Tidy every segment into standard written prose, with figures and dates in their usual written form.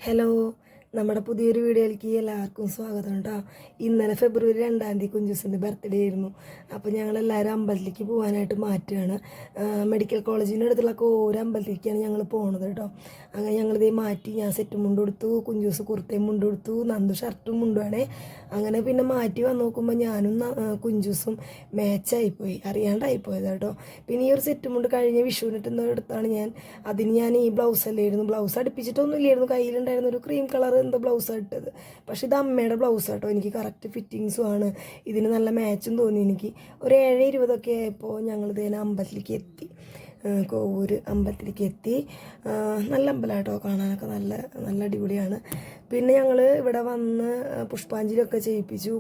Hello, നമ്മുടെ പുതിയൊരു വീഡിയോയിലേക്ക് എല്ലാവർക്കും സ്വാഗതം കേട്ടോ. ഇന്നലെ ഫെബ്രുവരി 2 കുഞ്ചൂസിൻ്റെ ബർത്ത്ഡേ ആയിരുന്നു. അപ്പോൾ ഞങ്ങളെല്ലാവരും അമ്പലത്തിലേക്ക് പോകാനായിട്ട് മാറ്റുകയാണ്. മെഡിക്കൽ കോളേജിൻ്റെ അടുത്തുള്ള ഓരോ അമ്പലത്തിലേക്കാണ് ഞങ്ങൾ പോണത് കേട്ടോ. അങ്ങനെ ഞങ്ങളിതേ മാറ്റി, ഞാൻ സെറ്റും മുണ്ട് കൊടുത്തു, കുഞ്ചൂസ് കുർത്തയും മുണ്ട് കൊടുത്തു, നന്ദു ഷർട്ടും മുണ്ടുവാണേ. അങ്ങനെ പിന്നെ മാറ്റി വന്ന് നോക്കുമ്പോൾ ഞാനും കുഞ്ചൂസും മാച്ചായിപ്പോയി, അറിയാണ്ടായിപ്പോയത് കേട്ടോ. പിന്നെ ഈ ഒരു സെറ്റും മുണ്ട് കഴിഞ്ഞ വിഷുവിനിട്ടെന്തോ എടുത്താണ് അതിന് ഞാൻ ഈ ബ്ലൗസ് അല്ലായിരുന്നു, ബ്ലൗസ് അടുപ്പിച്ചിട്ടൊന്നും ഇല്ലായിരുന്നു, കയ്യിലുണ്ടായിരുന്ന ഒരു ക്രീം കളർ എന്തോ ബ്ലൗസാണ് ഇട്ടത്. പക്ഷെ ഇത് അമ്മയുടെ ബ്ലൗസ് കേട്ടോ, എനിക്ക് കറക്റ്റ് ഫിറ്റിങ്സും ആണ്, ഇതിന് നല്ല മാച്ചും തോന്നി എനിക്ക്. ഒരു 7:20 ആയപ്പോൾ ഞങ്ങൾ ഇതിനെ അമ്പലത്തിലേക്ക് എത്തി, കോവൂർ അമ്പലത്തിലേക്ക് എത്തി. നല്ല അമ്പലം കേട്ടോ, കാണാനൊക്കെ നല്ല നല്ല അടിപൊളിയാണ്. പിന്നെ ഞങ്ങൾ ഇവിടെ വന്ന് പുഷ്പാഞ്ജലിയൊക്കെ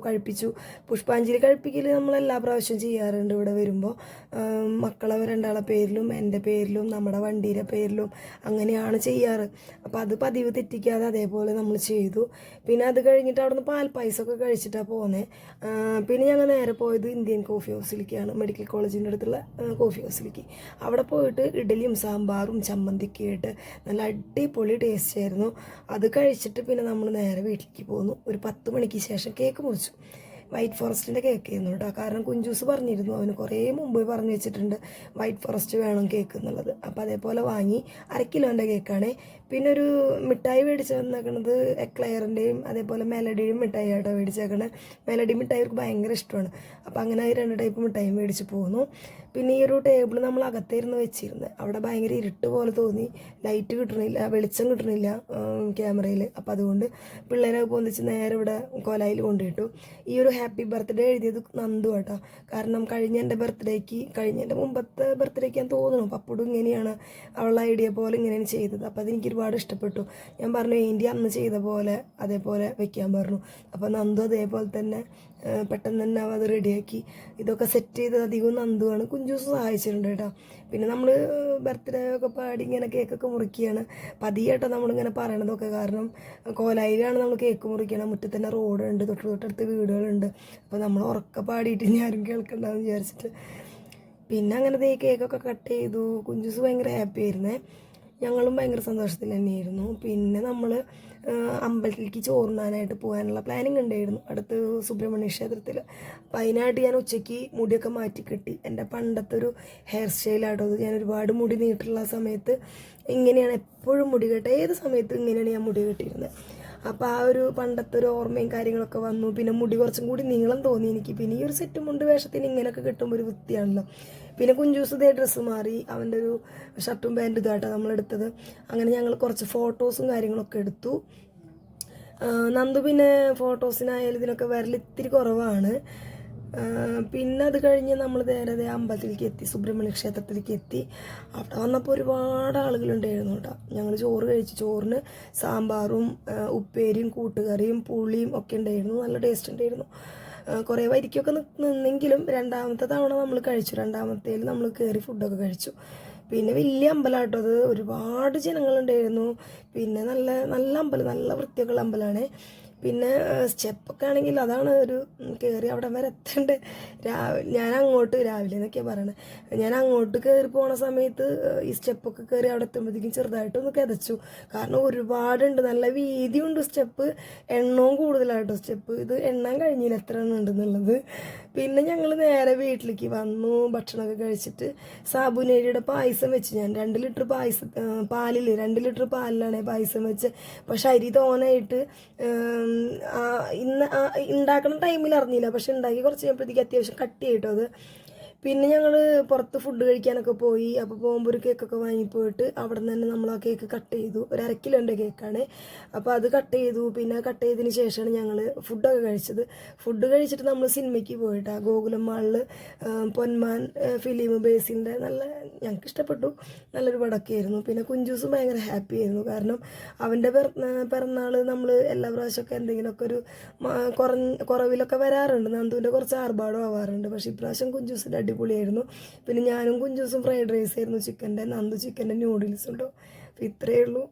കഴിപ്പിച്ചു. പുഷ്പാഞ്ജലി കഴിപ്പിക്കൽ നമ്മൾ എല്ലാ പ്രാവശ്യവും ചെയ്യാറുണ്ട് ഇവിടെ വരുമ്പോൾ. മക്കളെ രണ്ടാളെ പേരിലും എൻ്റെ പേരിലും നമ്മുടെ വണ്ടിയുടെ പേരിലും അങ്ങനെയാണ് ചെയ്യാറ്. അപ്പോൾ അത് പതിവ് തെറ്റിക്കാതെ അതേപോലെ നമ്മൾ ചെയ്തു. പിന്നെ അത് കഴിഞ്ഞിട്ട് അവിടെ നിന്ന് പാൽപ്പായസമൊക്കെ കഴിച്ചിട്ടാണ് പോകുന്നത്. പിന്നെ ഞങ്ങൾ നേരെ പോയത് ഇന്ത്യൻ കോഫി ഹൗസിലേക്കാണ്, മെഡിക്കൽ കോളേജിൻ്റെ അടുത്തുള്ള കോഫി ഹൗസിലേക്ക്. അവിടെ പോയിട്ട് ഇഡലിയും സാമ്പാറും ചമ്മന്തിയൊക്കെ ആയിട്ട് നല്ല അടിപൊളി ടേസ്റ്റ് ആയിരുന്നു. അത് കഴിച്ചിട്ട് പിന്നെ നമ്മൾ നേരെ വീട്ടിലേക്ക് പോന്നു. ഒരു 10 മണിക്ക് ശേഷം കേക്ക് മുറിച്ചു. വൈറ്റ് ഫോറസ്റ്റിൻ്റെ കേക്ക് ആയിരുന്നു കേട്ടോ. കാരണം കുഞ്ചൂസ് പറഞ്ഞിരുന്നു, അവന് കുറേ മുമ്പ് പറഞ്ഞു വെച്ചിട്ടുണ്ട് വൈറ്റ് ഫോറസ്റ്റ് വേണം കേക്ക് എന്നുള്ളത്. അപ്പോൾ അതേപോലെ വാങ്ങി 1/2 കിലോൻ്റെ കേക്കാണ്. പിന്നെ ഒരു മിഠായി മേടിച്ച് വന്നേക്കണത് എക്ലെയറിൻ്റെയും അതേപോലെ മെലഡിയും മിഠായി ആട്ടോ മേടിച്ചേക്കണത്. മെലഡി മിഠായി അവർക്ക് ഭയങ്കര ഇഷ്ടമാണ്. അപ്പോൾ അങ്ങനെ 2 ടൈപ്പ് മിഠായി മേടിച്ച് പോന്നു. പിന്നെ ഈ ഒരു ടേബിൾ നമ്മൾ അകത്തായിരുന്നു വെച്ചിരുന്നത്. അവിടെ ഭയങ്കര ഇരുട്ട് പോലെ തോന്നി, ലൈറ്റ് കിട്ടണില്ല, വെളിച്ചം കിട്ടണില്ല ക്യാമറയിൽ. അപ്പോൾ അതുകൊണ്ട് പിള്ളേരെ പൊന്നിച്ച് നേരെ ഇവിടെ കൊലായിൽ കൊണ്ടുപോയിട്ടു. ഈ ഒരു ഹാപ്പി ബർത്ത്ഡേ എഴുതിയത് നന്ദു കേട്ടോ. കാരണം കഴിഞ്ഞ എൻ്റെ മുമ്പത്തെ ബർത്ത്ഡേക്ക് ഞാൻ തോന്നുന്നു പപ്പടും ഇങ്ങനെയാണ് അവളുടെ ഐഡിയ പോലെ ഇങ്ങനെയാണ് ചെയ്തത്. അപ്പോൾ അതെനിക്ക് ഒരുപാട് ഇഷ്ടപ്പെട്ടു. ഞാൻ പറഞ്ഞു ഇന്ത്യ അന്ന് ചെയ്ത പോലെ അതേപോലെ വെക്കാൻ പറഞ്ഞു. അപ്പോൾ നന്ദു അതേപോലെ തന്നെ പെട്ടെന്ന് തന്നെ അത് റെഡിയാക്കി. ഇതൊക്കെ സെറ്റ് ചെയ്ത് അധികവും നന്ദുവാണ്, കുഞ്ചൂസ് സഹായിച്ചിട്ടുണ്ട് കേട്ടോ. പിന്നെ നമ്മൾ ബർത്ത്ഡേ ഒക്കെ പാടി ഇങ്ങനെ കേക്കൊക്കെ മുറിക്കുകയാണ് പതിയായിട്ടോ നമ്മളിങ്ങനെ പറയണതൊക്കെ. കാരണം കോലായിലാണ് നമ്മൾ കേക്ക് മുറിക്കണം, മുറ്റത്ത് തന്നെ റോഡുണ്ട്, തൊട്ടടുത്ത് വീടുകളുണ്ട്. അപ്പോൾ നമ്മൾ ഉറക്കെ പാടിയിട്ട് ഇനി ആരും കേൾക്കണ്ടെന്ന് വിചാരിച്ചിട്ട് പിന്നെ അങ്ങനെ കേക്കൊക്കെ കട്ട് ചെയ്തു. കുഞ്ചൂസ് ഭയങ്കര ഹാപ്പി ആയിരുന്നേ, ഞങ്ങളും ഭയങ്കര സന്തോഷത്തിൽ തന്നെയായിരുന്നു. പിന്നെ നമ്മൾ അമ്പലത്തിലേക്ക് ചോറുണ്ണാനായിട്ട് പോകാനുള്ള പ്ലാനിങ് ഉണ്ടായിരുന്നു അടുത്ത് സുബ്രഹ്മണ്യ ക്ഷേത്രത്തിൽ. അപ്പോൾ അതിനായിട്ട് ഞാൻ ഉച്ചയ്ക്ക് മുടിയൊക്കെ മാറ്റി കെട്ടി. എൻ്റെ പണ്ടത്തെ ഒരു ഹെയർ സ്റ്റൈലാട്ടോ അത്. ഞാൻ ഒരുപാട് മുടി നീട്ടുള്ള സമയത്ത് ഇങ്ങനെയാണ് എപ്പോഴും മുടി കെട്ടുക, ഏത് സമയത്തും ഇങ്ങനെയാണ് ഞാൻ മുടി കെട്ടിയിരുന്നത്. അപ്പോൾ ആ ഒരു പണ്ടത്തെ ഒരു ഓർമ്മയും കാര്യങ്ങളൊക്കെ വന്നു. പിന്നെ മുടി കുറച്ചും കൂടി നീളം തോന്നി എനിക്ക്. പിന്നെ ഈ ഒരു സെറ്റ് മുണ്ട് വേഷത്തിന് ഇങ്ങനെയൊക്കെ കിട്ടുമ്പോൾ ഒരു വൃത്തിയാണല്ലോ. പിന്നെ കുഞ്ചൂസ് ഇതേ ഡ്രസ്സ് മാറി, അവൻ്റെ ഒരു ഷർട്ടും പാൻറ്റും ഇതായിട്ടാണ് നമ്മളെടുത്തത്. അങ്ങനെ ഞങ്ങൾ കുറച്ച് ഫോട്ടോസും കാര്യങ്ങളൊക്കെ എടുത്തു. നന്ദു പിന്നെ ഫോട്ടോസിനായാലും ഇതിനൊക്കെ വരൽ ഇത്തിരി കുറവാണ്. പിന്നെ അത് കഴിഞ്ഞ് നമ്മൾ നേരെ അമ്പലത്തിലേക്ക് എത്തി, സുബ്രഹ്മണ്യ ക്ഷേത്രത്തിലേക്ക് എത്തി. അവിടെ വന്നപ്പോൾ ഒരുപാട് ആളുകളുണ്ടായിരുന്നു കേട്ടോ. ഞങ്ങൾ ചോറ് കഴിച്ചു. ചോറിന് സാമ്പാറും ഉപ്പേരിയും കൂട്ടുകറിയും പുളിയും ഒക്കെ ഉണ്ടായിരുന്നു, നല്ല ടേസ്റ്റ് ഉണ്ടായിരുന്നു. കുറേ വരിക്കൊക്കെ നിന്നെങ്കിലും 2ാമത്തെ തവണ നമ്മൾ കഴിച്ചു. 2ാമത്തേൽ നമ്മൾ കയറി ഫുഡൊക്കെ കഴിച്ചു. പിന്നെ വലിയ അമ്പലം കേട്ടോ അത്, ഒരുപാട് ജനങ്ങളുണ്ടായിരുന്നു. പിന്നെ നല്ല നല്ല അമ്പലം, നല്ല വൃത്തിയൊക്കെയുള്ള അമ്പലമാണ്. പിന്നെ സ്റ്റെപ്പൊക്കെ ആണെങ്കിൽ അതാണ് ഒരു കയറി അവിടെ വരെ എത്തേണ്ട. ഞാൻ അങ്ങോട്ട് രാവിലെ എന്നൊക്കെയാണ് പറയണത്, ഞാൻ അങ്ങോട്ട് കയറി പോണ സമയത്ത് ഈ സ്റ്റെപ്പൊക്കെ കയറി അവിടെ എത്തുമ്പോഴത്തേക്കും ചെറുതായിട്ടൊന്ന് കിതച്ചു. കാരണം ഒരുപാടുണ്ട്, നല്ല വീതിയുണ്ട് സ്റ്റെപ്പ്, എണ്ണവും കൂടുതലായിട്ടോ സ്റ്റെപ്പ്. ഇത് എണ്ണാൻ കഴിഞ്ഞില്ല എത്ര എണ്ണം ഉണ്ടെന്നുള്ളത്. പിന്നെ ഞങ്ങൾ നേരെ വീട്ടിലേക്ക് വന്നു. ഭക്ഷണമൊക്കെ കഴിച്ചിട്ട് സാബുനേരിയുടെ പായസം വെച്ച് ഞാൻ 2 ലിറ്റർ പാലിൽ 2 ലിറ്റർ പാലിലാണ് പായസം വെച്ച്. പക്ഷെ അരി തോനായിട്ട് ഇന്ന് ഉണ്ടാക്കുന്ന ടൈമിൽ അറിഞ്ഞില്ല, പക്ഷെ ഉണ്ടാക്കി കുറച്ച് കഴിഞ്ഞപ്പോഴത്തേക്ക് അത്യാവശ്യം കട്ടി ആയിട്ടോ അത്. പിന്നെ ഞങ്ങൾ പുറത്ത് ഫുഡ് കഴിക്കാനൊക്കെ പോയി. അപ്പോൾ പോകുമ്പോൾ ഒരു കേക്കൊക്കെ വാങ്ങിപ്പോയിട്ട് അവിടെ നിന്ന് തന്നെ നമ്മൾ ആ കേക്ക് കട്ട് ചെയ്തു. ഒരു 1/2 കിലോൻ്റെ കേക്കാണ്. അപ്പോൾ അത് കട്ട് ചെയ്തു. പിന്നെ കട്ട് ചെയ്തതിന് ശേഷമാണ് ഞങ്ങൾ ഫുഡൊക്കെ കഴിച്ചത്. ഫുഡ് കഴിച്ചിട്ട് നമ്മൾ സിനിമയ്ക്ക് പോയിട്ട് ഗോകുലം മാളിൽ പൊന്മാൻ ഫിലിം ബേസിൻ്റെ ഞങ്ങൾക്ക് ഇഷ്ടപ്പെട്ടു, നല്ലൊരു പടമൊക്കെ ആയിരുന്നു. പിന്നെ കുഞ്ചൂസും ഭയങ്കര ഹാപ്പി ആയിരുന്നു. കാരണം അവൻ്റെ പിറന്നാൾ നമ്മൾ എല്ലാ പ്രാവശ്യമൊക്കെ എന്തെങ്കിലുമൊക്കെ ഒരു കുറവിലൊക്കെ വരാറുണ്ട്. നന്ദുവിൻ്റെ കുറച്ച് ആർഭാടം ആവാറുണ്ട്. പക്ഷേ ഇപ്രാവശ്യം കുഞ്ചൂസിൻ്റെ അടിപൊളിയായിരുന്നു. പിന്നെ ഞാനും കുഞ്ചൂസും ഫ്രൈഡ് റൈസ് ആയിരുന്നു ചിക്കൻ്റെ, നന്ദു ചിക്കൻ്റെ നൂഡിൽസ് ഉണ്ടോ. അപ്പോൾ ഇത്രയേ ഉള്ളൂ.